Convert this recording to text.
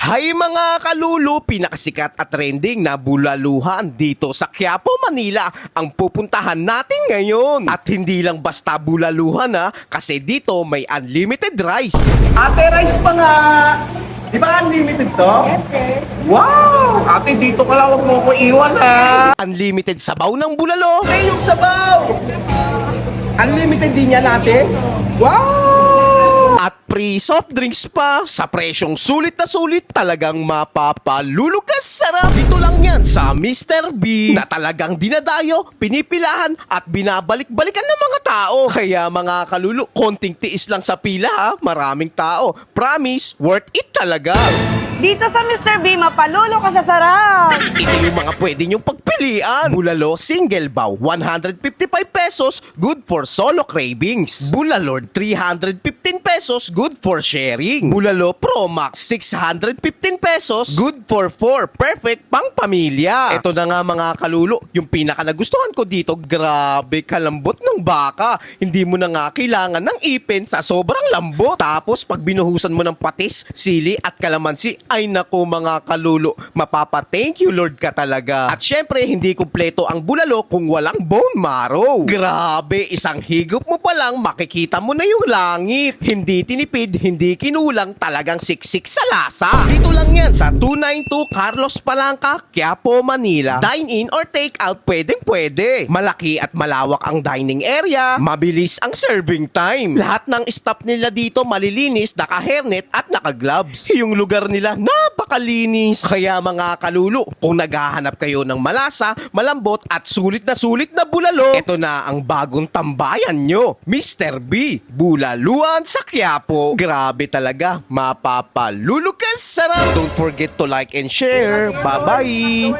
Hay mga kalulu, pinakasikat at trending na bulaluhan dito sa Quiapo, Manila ang pupuntahan natin ngayon. At hindi lang basta bulaluhan kasi dito may unlimited rice. Ate, rice pa nga! Di ba unlimited to? Yes, sir. Wow! Ate, dito ka lang, huwag mo ko iwan ha! Unlimited sabaw ng bulalo. Ate, yung sabaw! Unlimited din yan, ate? Wow! At free soft drinks pa sa presyong sulit na sulit, talagang mapapalulukas sarap. Dito lang yan sa Mr. B na talagang dinadayo, pinipilahan at binabalik-balikan ng mga tao. Kaya mga kalulu, konting tiis lang sa pila maraming tao. Promise, worth it talaga. Dito sa Mr. B, mapalulo ka sa sarap. Ito yung mga pwede nyong pagpilian. Bulalo single bow, 155 pesos, good for solo cravings. Bulalord, 315 pesos, good for sharing. Bulalo Pro Max, 615 pesos, good for 4, perfect pang pamilya. Ito na nga mga kalulo, yung pinaka nagustuhan ko dito, grabe kalambot ng baka. Hindi mo na nga kailangan ng ipin sa sobrang lambot. Tapos pag binuhusan mo ng patis, sili at kalamansi, ay naku mga kalulo, mapapa-thank you Lord ka talaga. At syempre, hindi kumpleto ang bulalo kung walang bone marrow. Grabe, isang higop mo pa lang, makikita mo na yung langit. Hindi tinipid, hindi kinulang, talagang siksik sa lasa. Dito lang yan sa 292 Carlos Palanca, Quiapo, Manila. Dine-in or take-out, pwedeng pwede. Malaki at malawak ang dining area, mabilis ang serving time. Lahat ng staff nila dito malilinis, naka-hairnet at naka-gloves. Yung lugar nila, napakalinis. Kaya mga kalulu, kung naghahanap kayo ng malasa, malambot at sulit na bulalo, ito na ang bagong tambayan nyo. Mr. B, bulaluan sa Quiapo. Grabe talaga, mapapalulukas sarap. Don't forget to like and share. Bye-bye.